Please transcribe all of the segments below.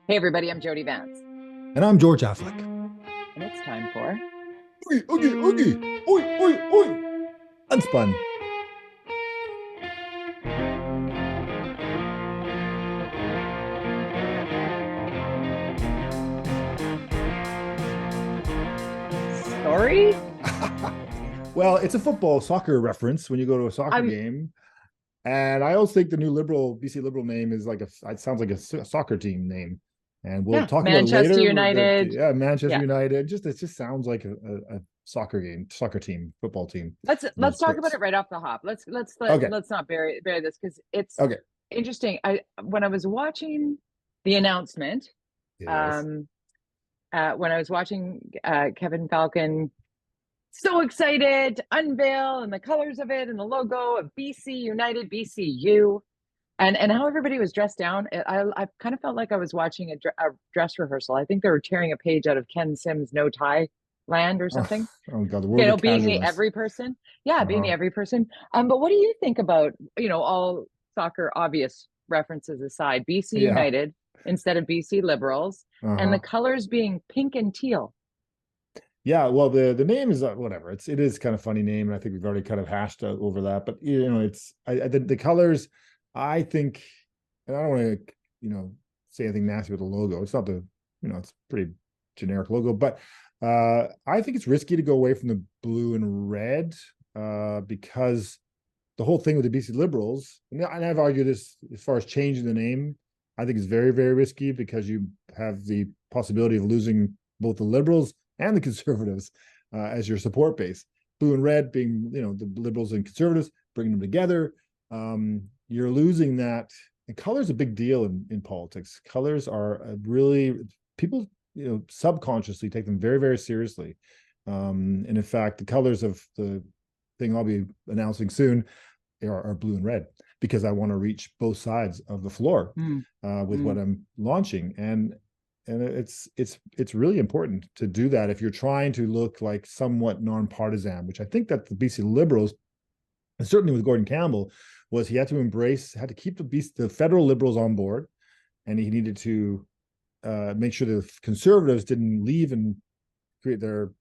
Hey everybody, I'm Jody Vance, And I'm George-Affleck. and it's time for Oogie, oogie, oogie. Oi, oi, oi. Unspun. Sorry. Well, it's a football soccer reference when you go to a soccer I'm game. And I always think the new Liberal, BC Liberal name is like it sounds like a soccer team name. And we'll Yeah, talk about it Manchester later. That United. yeah, Manchester Yeah, United. It just sounds like a soccer game, soccer team, football team for let's those talk about Brits. it right off the hop. Okay. Let's not bury this because it's Okay. interesting. I when I was watching the announcement, Yes. um, when I was watching Kevin Falcon, so excited to unveil and the colors of it and the logo of BC United, BCU. And how everybody was dressed down, I kind of felt like I was watching a dress rehearsal. I think they were tearing a page out of Ken Sims' No Tie Land or Oh, something. oh God, the world of Being the casualness. every person. Yeah, being the Uh-huh. every person. But what do you think about, all soccer obvious references aside, BC Yeah. United instead of BC Liberals, and the Uh-huh. colors being pink and teal? Yeah, well, the name is whatever. It is kind of funny name, and I think we've already kind of hashed out over that. But it's the colors. I think, and I don't want to say anything nasty with the logo. It's not it's pretty generic logo, but I think it's risky to go away from the blue and red because the whole thing with the BC Liberals, and I've argued this as far as changing the name, I think it's very, very risky because you have the possibility of losing both the Liberals and the Conservatives as your support base. Blue and red being, the Liberals and Conservatives, bringing them together. You're losing that. And color is a big deal in politics. Colors are really, people, subconsciously take them very, very seriously. And in fact, the colors of the thing I'll be announcing soon are blue and red because I want to reach both sides of the floor Mm, with what mm. I'm launching, and it's really important to do that if you're trying to look like somewhat nonpartisan, which I think that the BC Liberals, and certainly with Gordon Campbell, was he had to keep the federal Liberals on board, and he needed to make sure the Conservatives didn't leave and create their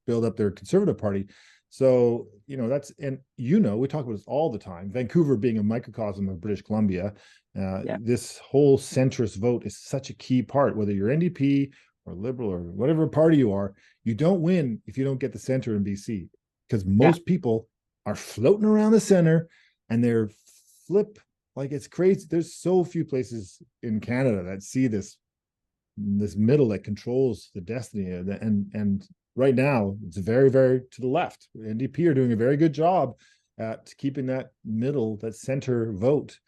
build up their Conservative Party. So that's, and we talk about this all the time, Vancouver being a microcosm of British Columbia. Yeah. This whole centrist vote is such a key part, whether you're NDP or Liberal or whatever party you are. You don't win if you don't get the center in BC, because Yeah. most people are floating around the center and they're flip, like it's crazy. There's so few places in Canada that see this middle that controls the destiny, and right now it's very, very to the left. NDP are doing a very good job at keeping that middle, that center vote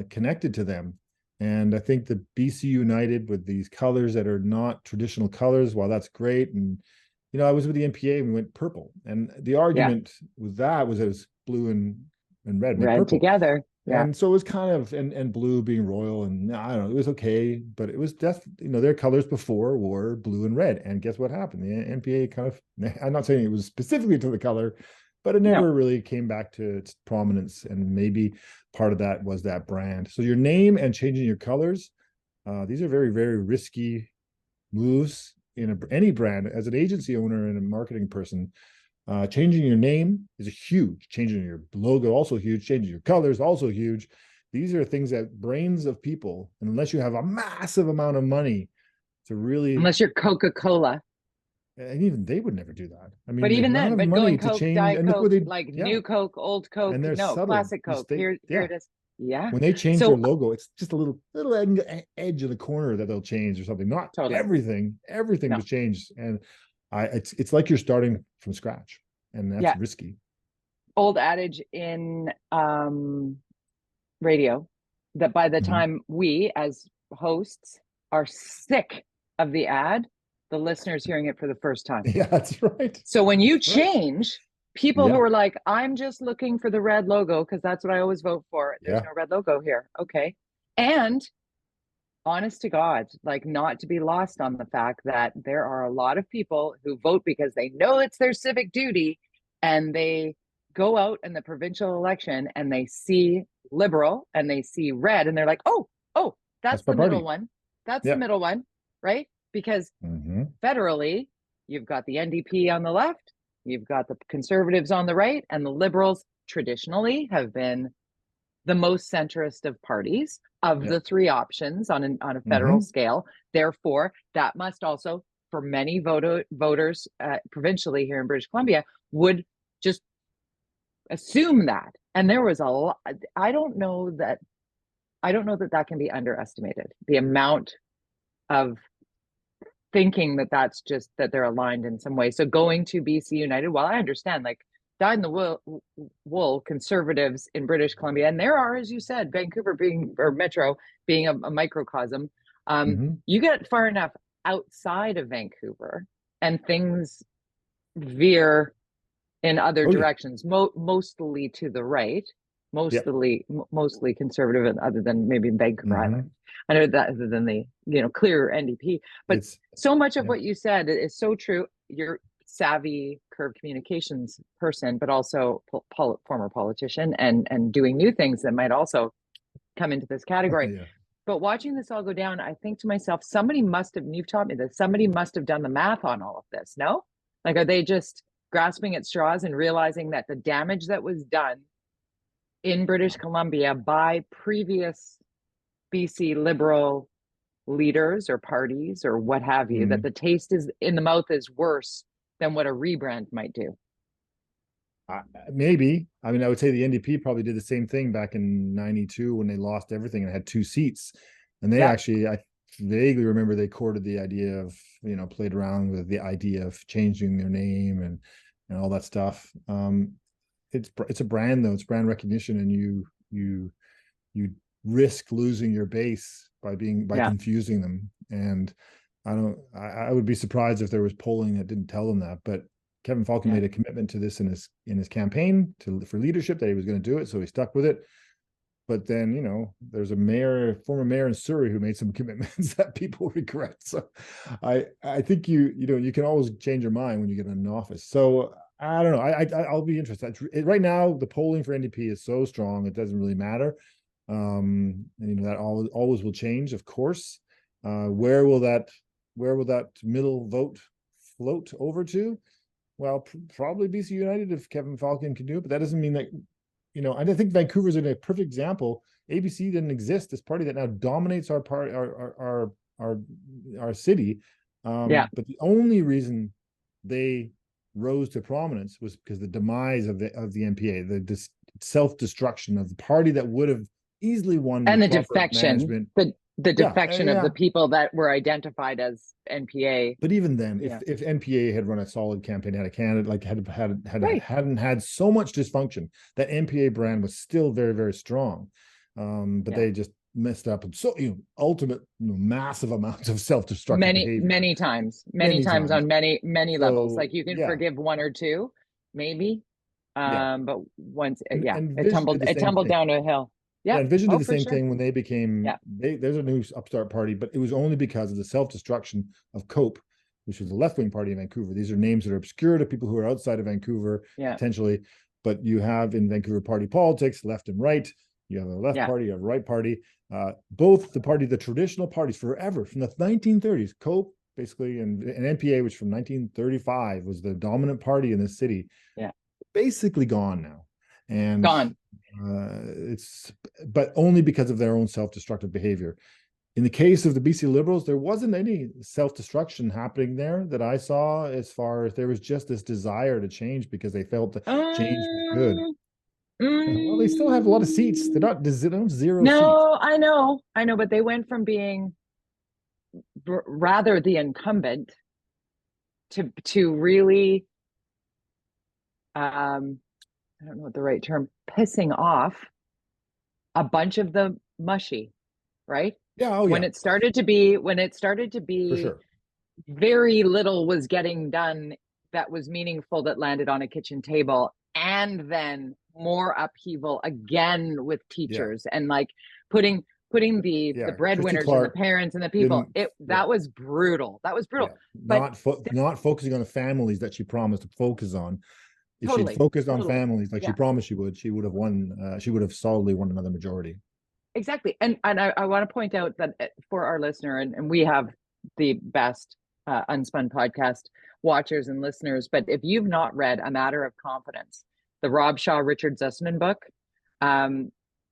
connected to them. And I think the BC United with these colors that are not traditional colors, while that's great, and I was with the NPA and we went purple, and the Yeah. argument with that was it was blue and red went Red purple, together. Yeah. and so it was kind of, and blue being royal, and I don't know, it was okay, but it was their colors before were blue and red, and guess what happened? The NPA kind of, I'm not saying it was specifically to the color, but it No. never really came back to its prominence, and maybe part of that was that brand. So your name and changing your colors, these are very, very risky moves in any brand. As an agency owner and a marketing person, changing your name is a huge. Changing your logo also huge. Changing your colors also huge. These are things that brains of people, and unless you have a massive amount of money to really, Unless you're Coca-Cola. and even they would never do that. I But mean, the even amount then, of but money going to Coke, change, Diet and look where Coke, they, like yeah, new Coke, old Coke, and they're no, subtle. classic You Coke. stay, Here yeah. it is. Yeah. When they change their So logo, it's just a little edge of the corner that they'll change or something. Not totally. everything. Everything No. was changed, and it's like you're starting from scratch, and that's Yeah. risky. Old adage in radio that by the Mhm. time we as hosts are sick of the ad, the listener's hearing it for the first time. Yeah, that's right. So when you That's right. change, people who Yeah. are like, I'm just looking for the red logo because that's what I always vote for. There's Yeah. no red logo here. Okay. And honest to God, like not to be lost on the fact that there are a lot of people who vote because they know it's their civic duty, and they go out in the provincial election and they see liberal and they see red and they're like, oh, That's that's my the middle party. one. That's the Yeah. middle one, right? Because federally, you've got the NDP on the left, you've got the Conservatives on the right, and the Liberals traditionally have been the most centrist of parties of the three options on a federal scale. Therefore, that must also, for many voters provincially here in British Columbia, would just assume that. And there was a lot. I don't know that that can be underestimated. The amount of thinking that that's just that they're aligned in some way. So going to BC United, well, I understand, like, dyed in the wool conservatives in British Columbia, and there are, as you said, Vancouver being, or Metro being a microcosm. You get far enough outside of Vancouver, and things veer in other directions, mostly to the right, mostly conservative, other than maybe in Vancouver Island. I know that, other than the clear NDP, but so much of what you said is so true. You're savvy curve communications person, but also former politician, and doing new things that might also come into this category. But watching this all go down, I think to myself, somebody must have, and you've taught me this, somebody must have done the math on all of this. No, like, are they just grasping at straws and realizing that the damage that was done in British Columbia by previous BC Liberal leaders or parties or what have you, that the taste is in the mouth is worse than what a rebrand might do? Maybe. I mean, I would say the NDP probably did the same thing back in '92 when they lost everything and had 2 seats. And they actually, I vaguely remember they courted the idea of, played around with the idea of changing their name and all that stuff. It's a brand, though. It's brand recognition, and you risk losing your base by confusing them. And I would be surprised if there was polling that didn't tell them that. But Kevin Falcon made a commitment to this in his campaign for leadership, that he was going to do it, so he stuck with it. But then, there's a former mayor in Surrey who made some commitments that people regret. So I think you can always change your mind when you get in an office. So I don't know. I'll be interested. Right now, the polling for NDP is so strong, it doesn't really matter. And that always will change, of course. Where will that middle vote float over to? Well, probably BC United if Kevin Falcon can do it, but that doesn't mean that, I think Vancouver's in a perfect example. ABC didn't exist, this party that now dominates our city. But the only reason they rose to prominence was because the demise of the NPA, the self-destruction of the party that would have easily won, and the defection, the defection of the people that were identified as NPA. But even then, if NPA had run a solid campaign, had a candidate, like hadn't had so much dysfunction, that NPA brand was still very, very strong. But they just messed up, and so ultimate massive amounts of self-destructive behavior. Many times on many levels. Like, you can forgive one or two, maybe, but once it tumbled down a hill. And Vision did the same thing when they became, there's a new upstart party, but it was only because of the self-destruction of COPE, which was the left-wing party in Vancouver. These are names that are obscure to people who are outside of Vancouver, potentially, but you have in Vancouver party politics, left and right. You have a left party, you have a right party. Both the traditional parties forever, from the 1930s, COPE, basically, and NPA, which from 1935 was the dominant party in the city, basically gone now. And but only because of their own self-destructive behavior. In the case of the BC Liberals, there wasn't any self-destruction happening there that I saw, as far as there was just this desire to change because they felt that change was good. Well, they still have a lot of seats. They're not zero seats. No, I know, but they went from being rather the incumbent to really, I don't know what the right term, pissing off a bunch of the mushy, right? When it started to be, For sure, very little was getting done that was meaningful, that landed on a kitchen table, and then more upheaval again with teachers and like putting the breadwinners and the parents and the people. That was brutal. But not focusing on the families that she promised to focus on. If she'd focused on families like she promised she would have won. She would have solidly won another majority. exactly. And I want to point out that for our listener, and we have the best Unspun podcast watchers and listeners, but if you've not read A Matter of Confidence, the Rob Shaw Richard Zussman book,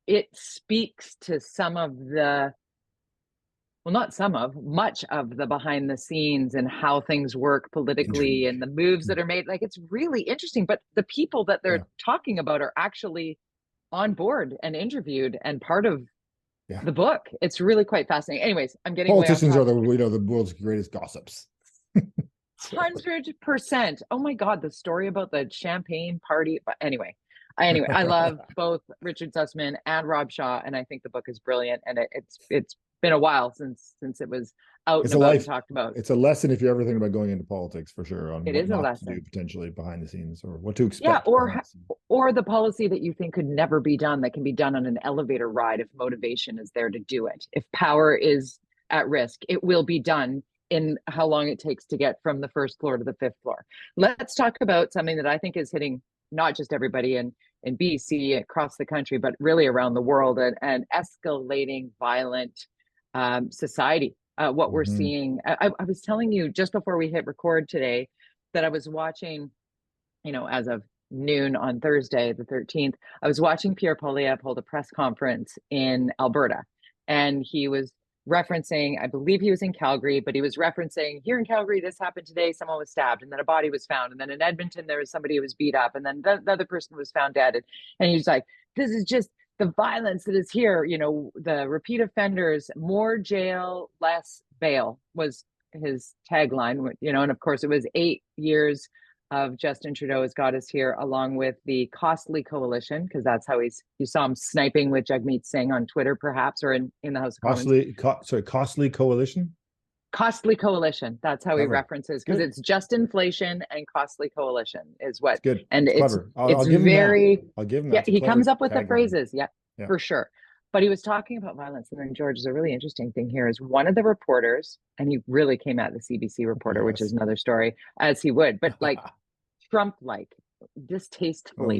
it speaks to some of the, well, not some of, much of the behind the scenes and how things work politically and the moves that are made. Like, it's really interesting, but the people that they're talking about are actually on board and interviewed and part of the book. It's really quite fascinating. Anyways, I'm getting politicians are the world's greatest gossips. 100%. Oh my God, the story about the champagne party. But anyway, I love both Richard Sussman and Rob Shaw, and I think the book is brilliant. And it's been a while since it was out and about and talked about. It's a lesson if you're ever thinking about going into politics, for sure, on it what is not a lesson to do potentially behind the scenes, or what to expect. Or the policy that you think could never be done, that can be done on an elevator ride if motivation is there to do it. If power is at risk, it will be done in how long it takes to get from the first floor to the fifth floor. Let's talk about something that I think is hitting not just everybody in BC, across the country, but really around the world, and escalating violent society. What we're seeing. I was telling you just before we hit record today that I was watching, as of noon on Thursday, the 13th, I was watching Pierre-Poilievre hold a press conference in Alberta, and he was referencing, I believe he was in Calgary, but he was referencing, here in Calgary, this happened today, someone was stabbed, and then a body was found, and then in Edmonton, there was somebody who was beat up, and then the other person was found dead. And he's like, this is just the violence that is here, the repeat offenders, more jail, less bail was his tagline, and of course it was 8 years of Justin Trudeau has got us here, along with the Costly Coalition, because that's how you saw him sniping with Jagmeet Singh on Twitter, perhaps, or in the House of Commons. Costly Coalition? Costly Coalition. That's how he references, because it's just inflation and Costly Coalition is what. It's good. And it's clever. I'll give him I'll give him that. He comes up with the phrases, for sure. But he was talking about violence. And then, George, the really interesting thing here is one of the reporters, and he really came at the CBC reporter, which is another story, as he would, but like Trump-like, distastefully,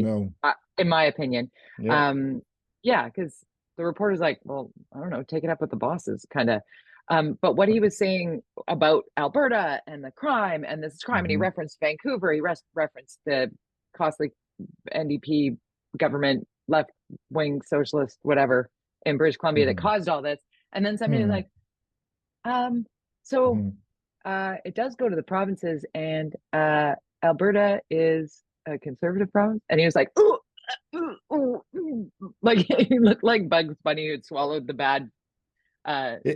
in my opinion. Because the reporter's like, well, I don't know, take it up with the bosses, kind of. But what he was saying about Alberta and the crime, and this crime, and he referenced Vancouver, he referenced the costly NDP government, left-wing socialist, whatever, in British Columbia that caused all this. And then somebody was like, it does go to the provinces, and Alberta is a conservative province. And he was like, ooh, like he looked like Bugs Bunny who'd swallowed the bad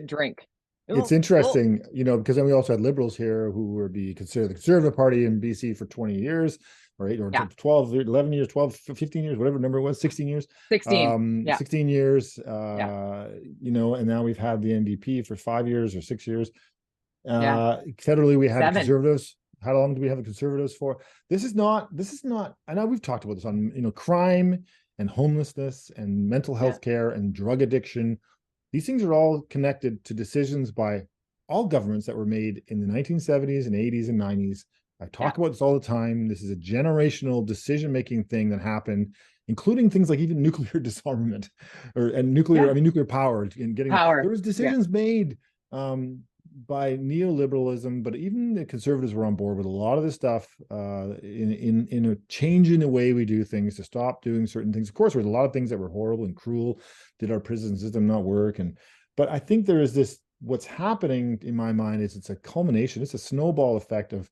drink. It's interesting, because then we also had Liberals here who were considered the Conservative Party in BC for 20 years, or 12, 11 years, 12, 15 years, whatever number it was, 16 years. 16. 16 years, and now we've had the NDP for 5 years or 6 years. Federally, we had Conservatives. How long do we have the Conservatives for? This is not, I know we've talked about this on, crime and homelessness and mental health care and drug addiction. These things are all connected to decisions by all governments that were made in the 1970s and 80s and 90s. I talk about this all the time. This is a generational decision-making thing that happened, including things like even nuclear disarmament and nuclear power and getting power. There was decisions made by neoliberalism, but even the Conservatives were on board with a lot of this stuff in a change in the way we do things, to stop doing certain things. Of course, there was a lot of things that were horrible and cruel. Did our prison system not work? But I think there is this, what's happening in my mind is it's a culmination, it's a snowball effect of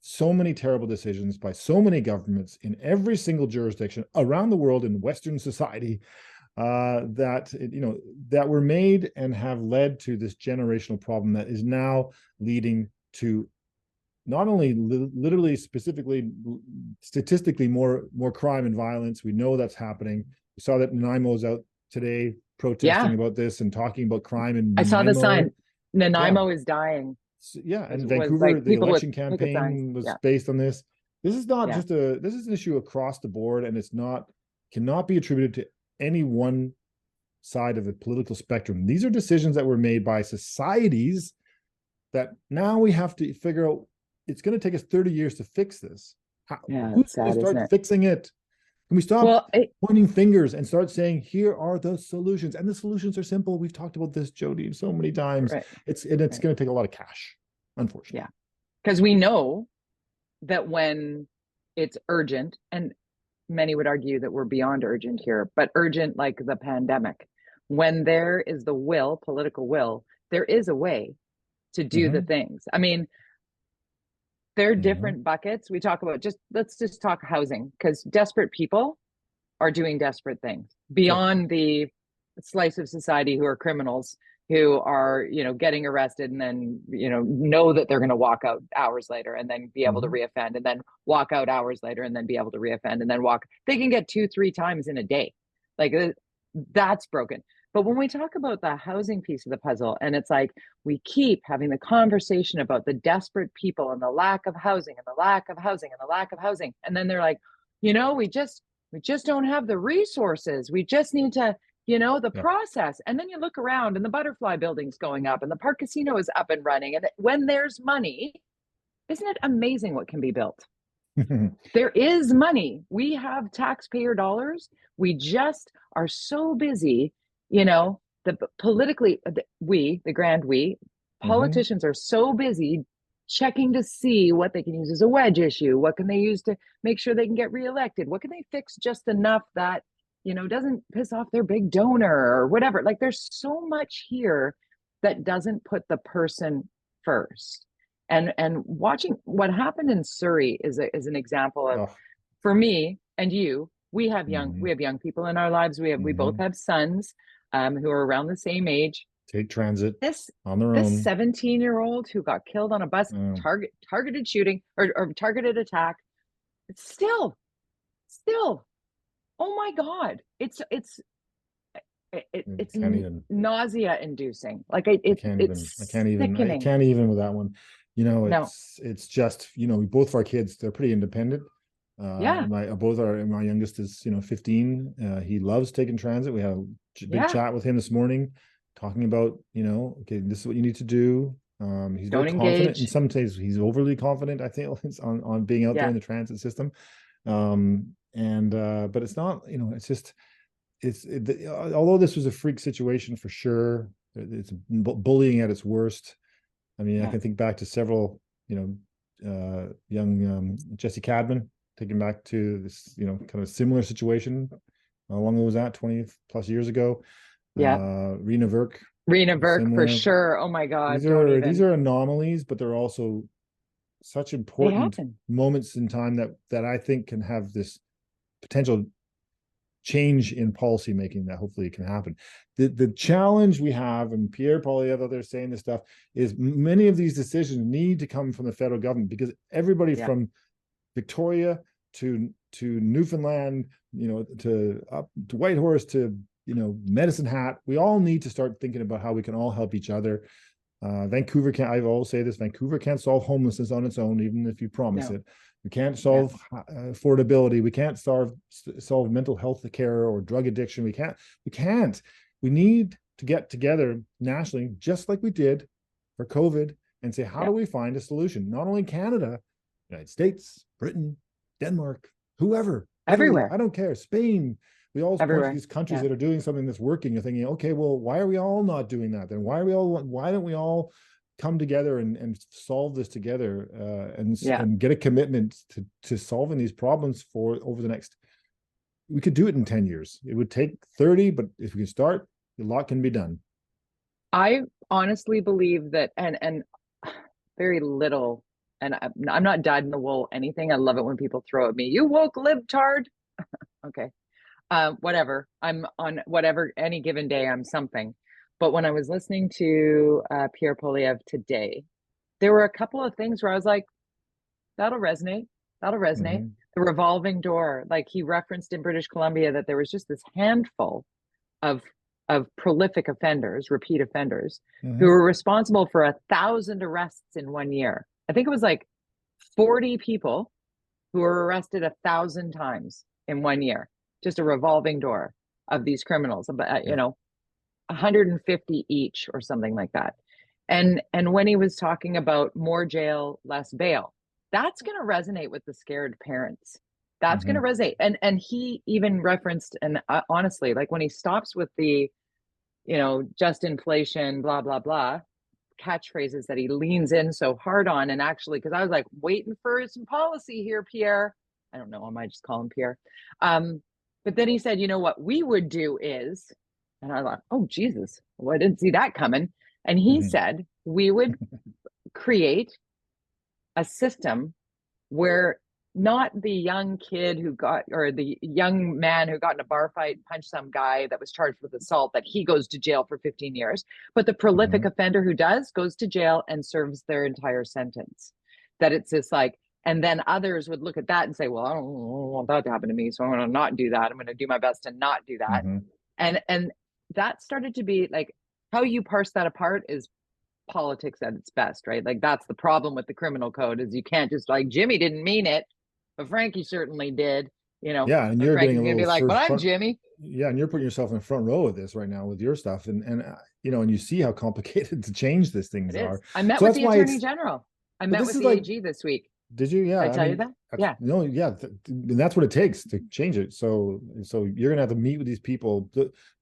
so many terrible decisions by so many governments in every single jurisdiction around the world in Western society that were made and have led to this generational problem that is now leading to not only literally, specifically, statistically more crime and violence. We know that's happening. We saw that Nanaimo's out today protesting about this and talking about crime. And I saw the sign. Nanaimo is dying. And Vancouver, the election campaign was based on this. This is not just this is an issue across the board, and cannot be attributed to any one side of the political spectrum. These are decisions that were made by societies that now we have to figure out. It's going to take us 30 years to fix this. Who's going to start fixing it? Can we stop Well, pointing fingers and start saying, here are the solutions? And the solutions are simple. We've talked about this, Jody, so many times. right, It's right. going to take a lot of cash, Yeah. unfortunately. Because we know that when it's urgent, and many would argue that we're beyond urgent here, but urgent like the pandemic, when there is the will, political will, there is a way to do the Mm-hmm. things. I mean, there are Mm-hmm. different buckets. We talk about let's just talk housing, because desperate people are doing desperate things Sure. beyond the slice of society who are criminals, who are, getting arrested and then, know that they're going to walk out hours later and then be able to Mm-hmm. reoffend and then walk out hours later and then be able to reoffend and then they can get 2-3 times in a day. Like that's broken. But when we talk about the housing piece of the puzzle, and it's like we keep having the conversation about the desperate people and the lack of housing and the lack of housing and the lack of housing. And then they're like, we just don't have the resources. We just need to, the Yeah. process. And then you look around and the butterfly building's going up and the park casino is up and running. And when there's money, isn't it amazing what can be built? There is money. We have taxpayer dollars. We just are so busy, the politically, the grand we, Mm-hmm. politicians are so busy checking to see what they can use as a wedge issue. What can they use to make sure they can get reelected? What can they fix just enough that, doesn't piss off their big donor or whatever? Like there's so much here that doesn't put the person first. And watching what happened in Surrey is an example of, Oh. for me and you, we have young Mm-hmm. we have young people in our lives. We both Mm-hmm. have sons who are around the same age. Take transit This on their this own. 17-year-old who got killed on a bus, targeted shooting or targeted attack. It's still, oh my God, it's Can't even. nausea inducing. Like I can't even. I it's can't even. I sickening. can't even with that one. No, It's just both of our kids, they're pretty independent. yeah, My youngest is 15. He loves taking transit. We had a big yeah, chat with him this morning, talking about okay, this is what you need to do. He's very don't confident, and engage. some days he's overly confident, I think, on being out there Yeah, in the transit system. And but it's not, it's just although this was a freak situation for sure, it's bullying at its worst. I mean, I yeah, can think back to several, young Jesse Cadman, taken back to this, kind of similar situation. How long was that? 20 plus years ago. yeah. Rena Verk, Rena Burke for similar. sure. Oh my God, These don't are these even. are anomalies, but they're also such They important happen. moments in time that I think can have this potential change in policy making that hopefully can happen. The challenge we have, and Pierre Poilievre, they're saying this stuff, is many of these decisions need to come from the federal government, because everybody Yeah, from Victoria to Newfoundland, to up to Whitehorse to Medicine Hat, we all need to start thinking about how we can all help each other. Vancouver can't. I always say this: Vancouver can't solve homelessness on its own, even if you promise no, it. We can't yeah, solve affordability. We can't solve mental health care or drug addiction. We can't. We can't. We need to get together nationally, just like we did for COVID, and say, how yeah, do we find a solution? Not only Canada, United States, Britain, Denmark, whoever, Italy, I everywhere, don't care, Spain. We always point to everywhere. these countries Yeah, that are doing something that's working. You're thinking, okay, well, why are we all not doing that? Then why don't we all come together and solve this together, yeah. and get a commitment to solving these problems for over the next, we could do it in 10 years. It would take 30, but if we can start, a lot can be done. I honestly believe that, and very little, and I'm not dyed in the wool anything. I love it when people throw at me, "You woke libtard." Okay, whatever. I'm on whatever any given day. I'm something. But when I was listening to Pierre Poilievre today, there were a couple of things where I was like, that'll resonate. That'll resonate. Mm-hmm. The revolving door, like he referenced in British Columbia, that there was just this handful of prolific offenders, repeat offenders, who Mm-hmm. were responsible for 1,000 arrests in one year. I think it was like 40 people who were arrested 1,000 times in one year. Just a revolving door of these criminals, Yeah. 150 each or something like that. And when he was talking about more jail, less bail, that's going to resonate with the scared parents. That's going to Hmm. resonate. And he even referenced, and honestly, like when he stops with the, just inflation, blah, blah, blah, catchphrases that he leans in so hard on. And actually, because I was like waiting for some policy here, Pierre. I don't know, I might just call him Pierre. But then he said, what we would do is, and I thought, oh, Jesus, well, I didn't see that coming. And he Hmm. said, we would create a system where not the young kid who got, or the young man who got in a bar fight, punched some guy that was charged with assault, that he goes to jail for 15 years, but the prolific Hmm. offender who does goes to jail and serves their entire sentence. That it's just like, and then others would look at that and say, well, I don't want that to happen to me, so I'm going to not do that. I'm going to do my best to not do that. Hmm. And that started to be like, how you parse that apart is politics at its best, right? Like that's the problem with the criminal code, is you can't just like, Jimmy didn't mean it, but Frankie certainly did, Yeah, and and you're getting Frankie's a gonna little be like, but I'm front. Jimmy. Yeah, and you're putting yourself in the front row of this right now with your stuff, and and you see how complicated to change these It things is. are. I met So with that's the why attorney it's. general. I But met this with is the like, AG this week. did you? Did Yeah, I I tell you mean, that? Yeah. no, yeah, and that's what it takes to change it. So you're gonna have to meet with these people,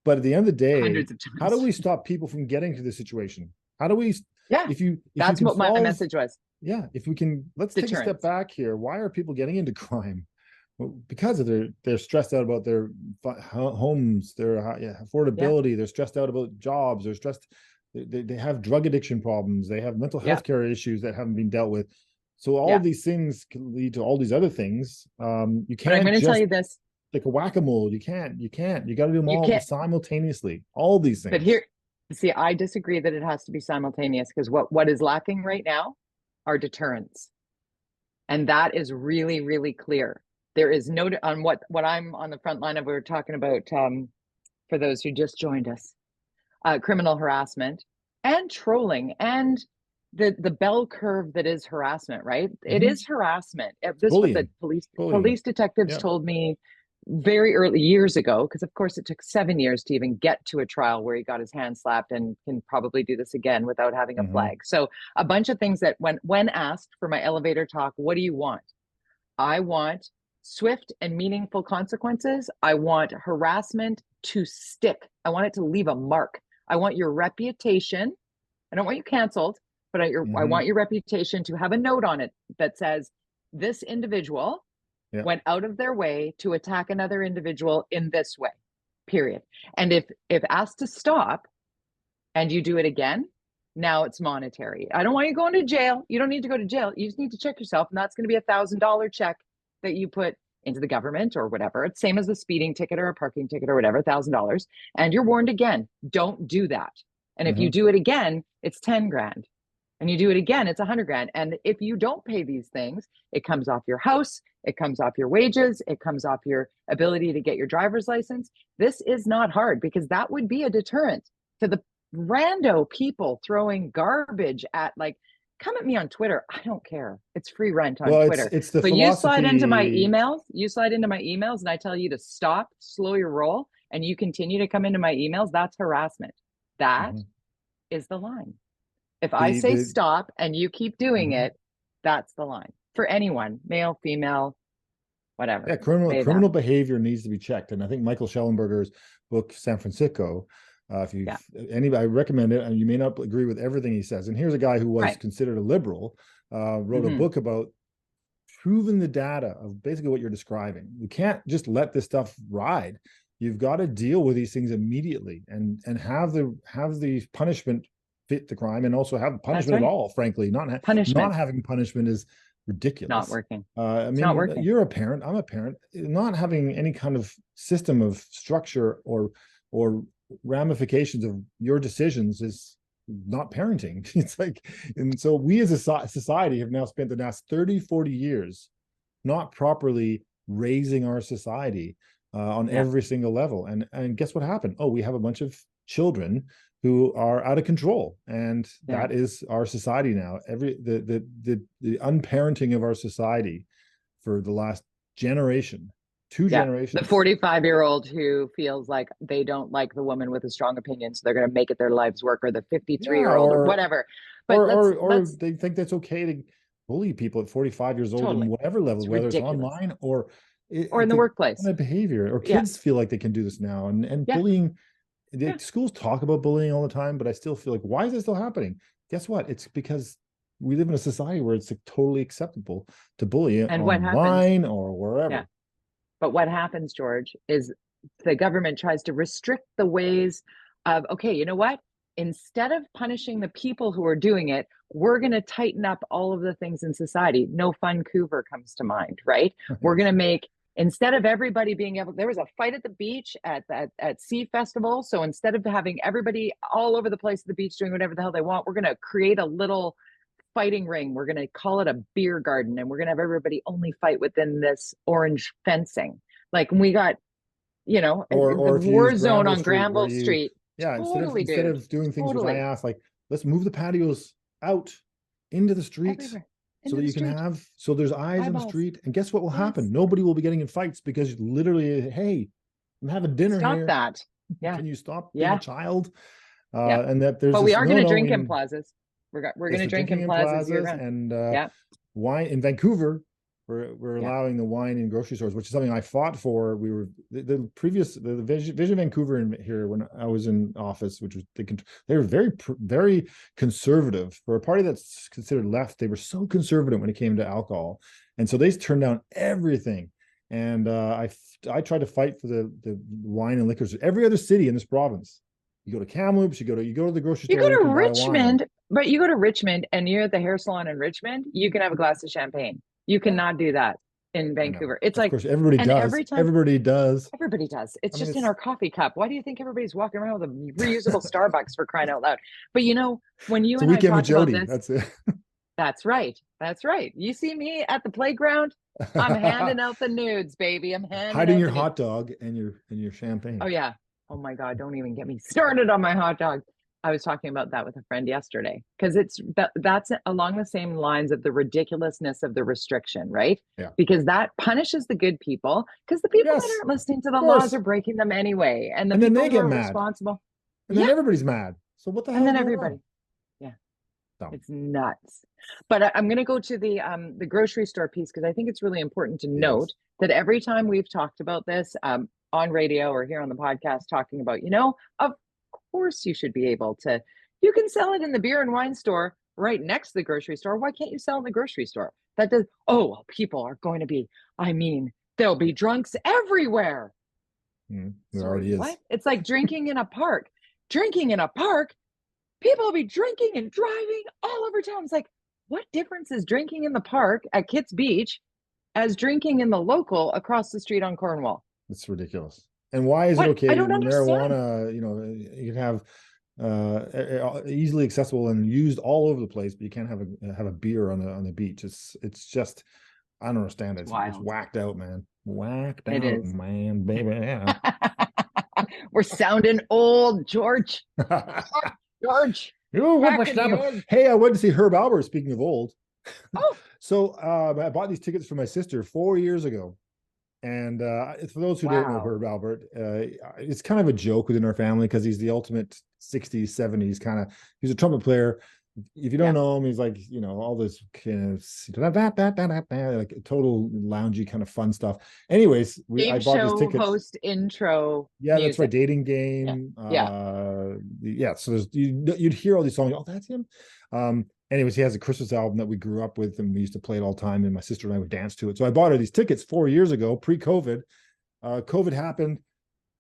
but at the end of the day, Hundreds of how do times. we stop people from getting to this situation? How do we, Yeah. if you That's can what my solve, message was. yeah, if we can, let's take a step Deterrence. back here. Why are people getting into crime? Well, because of they're stressed out about their homes, their Yeah. affordability. They're stressed out about jobs. They're stressed. They have drug addiction problems. They have mental Yeah. health care issues that haven't been dealt with. So all Yeah. these things can lead to all these other things. You But I'm can't going to tell just you this. like a whack-a-mole. You can't. You got to do them You all can't, simultaneously. All these but things. here, see, I disagree that it has to be simultaneous, because what is lacking right now are deterrents. And that is really, really clear. There is no, on what I'm on the front line of, we were talking about, for those who just joined us, criminal harassment and trolling, and the bell curve that is harassment, right? It Mm-hmm. is harassment. It's This is what the bullying. police Bullying. detectives Yeah. told me very early years ago, because of course it took 7 years to even get to a trial where he got his hand slapped, and can probably do this again without having a Mm-hmm. flag. So a bunch of things that when asked for my elevator talk, what do you want? I want swift and meaningful consequences. I want harassment to stick. I want it to leave a mark. I want your reputation. I don't want you canceled, but I Mm-hmm. want your reputation to have a note on it that says this individual Yeah. went out of their way to attack another individual in this way, period. And if asked to stop and you do it again, now it's monetary. I don't want you going to jail. You don't need to go to jail. You just need to check yourself, and that's going to be $1,000 check that you put into the government or whatever. It's same as a speeding ticket or a parking ticket or whatever, $1,000. And you're warned again, don't do that. And if you Mm-hmm. do it again, it's 10 grand. And you do it again, it's 100 grand. And if you don't pay these things, it comes off your house, it comes off your wages, it comes off your ability to get your driver's license. This is not hard, because that would be a deterrent to the rando people throwing garbage at, like, come at me on Twitter. I don't care. It's free rent on Well, Twitter. it's the But you slide into my philosophy. emails, and I tell you to stop, slow your roll, and you continue to come into my emails, that's harassment. That Mhm. is the line. If I say The stop and you keep doing Mhm. it, that's the line for anyone, male, female, Yeah, whatever, they, criminal them. behavior needs to be checked, and I think Michael Schellenberger's book San Francisco. If you Yeah. anybody, I recommend it, and you may not agree with everything he says. And here's a guy who was Right. considered a liberal, wrote a Mm-hmm. book about proving the data of basically what you're describing. You can't just let this stuff ride. You've got to deal with these things immediately, and have the punishment fit the crime, and also have That's punishment at right. all. Frankly, not Punishment, having punishment is not ridiculous. working. I It's not mean, working. you're a parent, I'm a parent. Not having any kind of system of structure or ramifications of your decisions is not parenting. It's like, and so we as a society have now spent the last 30, 40 years not properly raising our society on Yeah. every single level. And guess what happened? Oh, we have a bunch of children who are out of control, and Yeah. that is our society now. The unparenting of our society for the last generation, two Yeah. The generations. 45-year-old who feels like they don't like the woman with a strong opinion, so they're going to make it their life's work, or the Yeah, 53-year-old or whatever. But or let's they think that's okay to bully people at 45 years old in totally. whatever level, It's whether it's ridiculous. online or or in the it's a workplace. kind of behavior, or Yeah. kids feel like they can do this now. And Yeah. bullying, Yeah. schools talk about bullying all the time, but I still feel like, why is it still happening? Guess what? It's because we live in a society where it's like totally acceptable to bully And what happens? online or wherever. Yeah. But what happens, George, is the government tries to restrict the ways of, okay, you know what? Instead of punishing the people who are doing it, we're going to tighten up all of the things in society. No Vancouver comes to mind, right? We're going to make, instead of everybody being able, there was a fight at the beach at Sea Festival. So instead of having everybody all over the place at the beach doing whatever the hell they want, we're going to create a little fighting ring. We're going to call it a beer garden, and we're going to have everybody only fight within this orange fencing. Like we got, you know, the Or if you use war zone Granville on Street, where Granville you, Street. yeah, Totally, instead dude. of doing things which I Totally. asked, like, let's move the patios out into the street, Everywhere. so Into that the you can street. have, so there's eyes on the Eyeballs. street. And guess what will Yes. happen? Nobody will be getting in fights, because literally, hey, I'm having dinner Stop here. that. Yeah. Can you stop being Yeah. a child? Yeah. And that there's But we this, are going to drink in plazas. We're yes, going to we're drink drinking in plazas year round. and Yeah. wine in Vancouver. We're Yeah. allowing the wine in grocery stores, which is something I fought for. We were the previous the Vision Vancouver in here when I was in office, which was they were very conservative for a party that's considered left. They were so conservative when it came to alcohol, and so they turned down everything. And I tried to fight for the wine and liquors. Every other city in this province, you go to Kamloops, you go to the grocery store, You go to can buy wine. Richmond, but you go to Richmond and you're at the hair salon in Richmond, you can have a glass of champagne. You cannot do that in Vancouver. It's Of like, course, everybody and does. every time Everybody does. everybody does. It's I mean, just in our coffee cup. Why do you think everybody's walking around with a reusable Starbucks, for crying out loud? But you know, when you it's a and I weekend with talked about Jody. this, That's it. that's right. That's right. You see me at the playground, I'm handing out the nudes, baby. I'm handing Hiding out your the nudes. hot dog and your champagne. Oh yeah. Oh my God, don't even get me started on my hot dog. I was talking about that with a friend yesterday, because that's along the same lines of the ridiculousness of the restriction, right? Yeah. Because that punishes the good people, because the people that aren't listening to the laws are breaking them anyway. And the then people they who get are mad. responsible. And then everybody's mad. So what the hell? And then everybody. Yeah. Dumb. It's nuts. But I'm going to go to the grocery store piece, because I think it's really important to note that every time we've talked about this on radio or here on the podcast, talking about, you know, of course you should be able to, you can sell it in the beer and wine store right next to the grocery store. Why can't you sell in the grocery store? That does, oh, people are going to be, I mean, there'll be drunks everywhere. There already is. What? It's like drinking in a park. Drinking in a park, people will be drinking and driving all over town. It's like, what difference is drinking in the park at Kitts Beach as drinking in the local across the street on Cornwall? It's ridiculous. And why is it okay? I don't understand. Marijuana, you know, you can have easily accessible and used all over the place, but you can't have a beer on the beach. It's just, I don't understand it. It's whacked out, man. Whacked out, man, baby. Yeah. We're sounding old, George. George. You whippersnapper. Hey, I went to see Herb Albert, speaking of old. Oh. So I bought these tickets for my sister 4 years ago. And for those who don't know Herb Albert, it's kind of a joke within our family, because he's the ultimate 60s, 70s kind of, he's a trumpet player. If you don't know him, he's like, you know, all this kind of like total loungy kind of fun stuff. Anyways, I bought these tickets. Host intro. Yeah, music. That's right. Dating game. Yeah. So you'd hear all these songs. Oh, that's him. Anyways, he has a Christmas album that we grew up with, and we used to play it all the time, and my sister and I would dance to it. So I bought her these tickets 4 years ago, pre-COVID. COVID happened.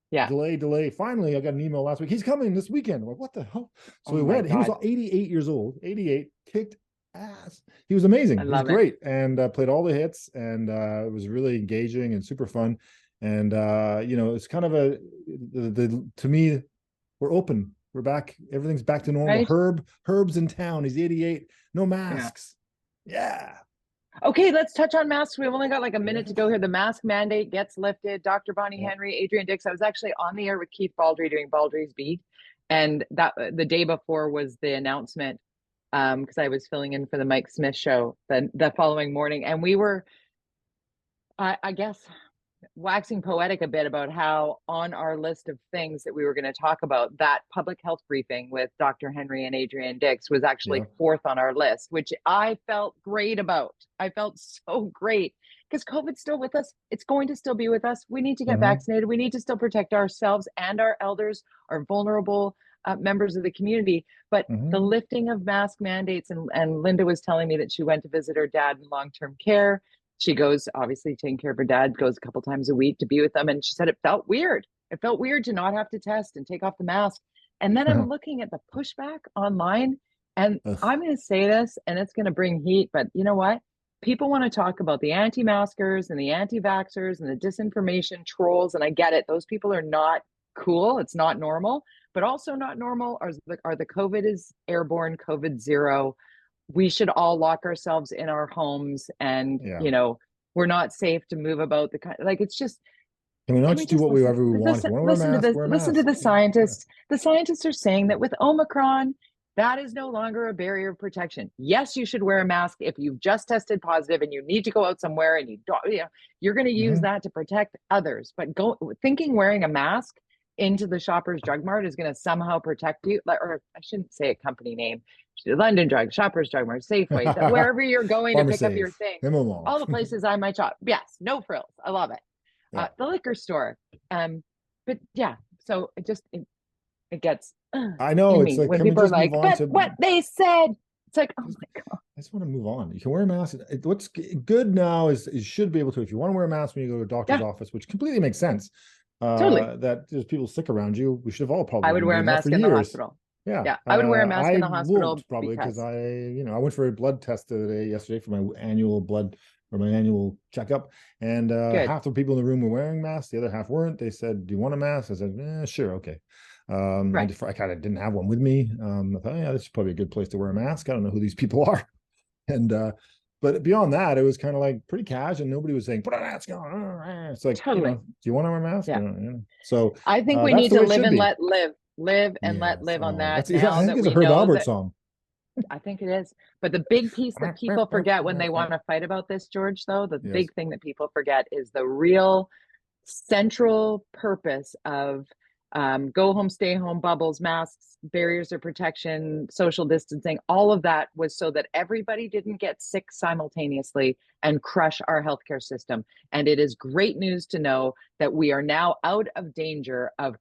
Yeah. Delay. Finally, I got an email last week. He's coming this weekend. I'm like, what the hell? So we went. God. He was 88 years old. 88, kicked ass. He was amazing. He was great, and played all the hits, and it was really engaging and super fun. And you know, it's kind of to me, we're open. We're back. Everything's back to normal. Right? Herb's in town. He's 88. No masks. Yeah. Okay, let's touch on masks. We've only got like a minute to go here. The mask mandate gets lifted. Dr. Bonnie Henry, Adrian Dix. I was actually on the air with Keith Baldry doing Baldry's Beat. And that the day before was the announcement, because I was filling in for the Mike Smith show the following morning. And we were, I guess, waxing poetic a bit about how on our list of things that we were going to talk about, that public health briefing with Dr. Henry and Adrian Dix was actually fourth on our list, which I felt great about. I felt so great, because COVID's still with us. It's going to still be with us. We need to get Mhm. vaccinated. We need to still protect ourselves and our elders, our vulnerable members of the community. But the Mhm. lifting of mask mandates, and Linda was telling me that she went to visit her dad in long-term care. She goes, obviously taking care of her dad, goes a couple times a week to be with them. And she said it felt weird. It felt weird to not have to test and take off the mask. And then I'm looking at the pushback online, and Ugh. I'm going to say this, and it's going to bring heat, but you know what? People want to talk about the anti-maskers and the anti-vaxxers and the disinformation trolls, and I get it. Those people are not cool. It's not normal, but also not normal are the COVID is airborne, COVID zero. We should all lock ourselves in our homes, and Yeah. you know, we're not safe to move about the like. It's just, Can we not can we just do just whatever we want? If you want to wear a mask, wear a listen to mask. the Yeah. scientists. The scientists are saying that with Omicron, that is no longer a barrier of protection. Yes, you should wear a mask if you've just tested positive and you need to go out somewhere and you don't, you know, you're going to use Mhm. that to protect others. But thinking wearing a mask into the Shoppers Drug Mart is going to somehow protect you, or I shouldn't say a company name, London Drug, Shoppers Drug Mart, Safeway, wherever you're going to pick up your Pharmasafe. thing. Name them all. All the places I might shop. Yes, no frills. I love it. Yeah. The liquor store. But yeah, so it gets I know. in It's me like, when can we people are just move like, on but to what they said. It's like, oh just, my God. I just want to move on. You can wear a mask. What's good now is you should be able to, if you want to wear a mask when you go to a doctor's Yeah, office, which completely makes sense. totally. That there's people sick around you. We should have all I probably would been wear a doing that for mask in the years. hospital. Yeah. Yeah, I would wear a mask in I the hospital won't probably because because I went for a blood test yesterday for my annual blood or my annual checkup, and good. half the people in the room were wearing masks, the other half weren't. They said, "Do you want a mask?" I said, "Sure, okay." Right. I kind of didn't have one with me. I thought, yeah, this is probably a good place to wear a mask. I don't know who these people are, and but beyond that, it was kind of like pretty cash, and nobody was saying, "Put a mask on." It's like, Totally. do you want to wear a mask? Yeah. So I think we that's need the to way it live should and be. let live. Live and let Yes. live on Oh, that I now think that it's a we Herb know Albert that. song. I think it is. But the big piece that people forget when they want to fight about this, George, though, the Yes. big thing that people forget is the real central purpose of go home, stay home, bubbles, masks, barriers of protection, social distancing. All of that was so that everybody didn't get sick simultaneously and crush our healthcare system. And it is great news to know that we are now out of danger of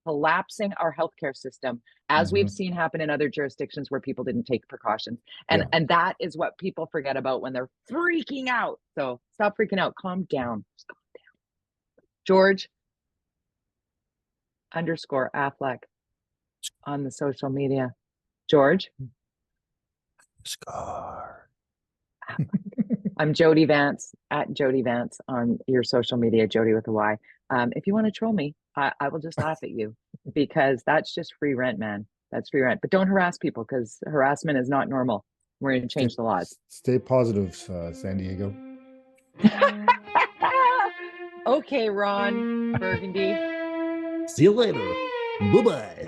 collapsing our healthcare system, as we've Mhm. seen happen in other jurisdictions where people didn't take precautions. Yeah. And that is what people forget about when they're freaking out. So stop freaking out. Calm down. Just calm down. George underscore Affleck on the social media. George. Scar. I'm Jody Vance at Jody Vance on your social media, Jody with a Y. If you want to troll me, I will just laugh at you because that's just free rent, man. That's free rent. But don't harass people because harassment is not normal. We're going to Stay, change the laws. stay positive, San Diego. Okay, Ron Burgundy. See you later. Bye-bye.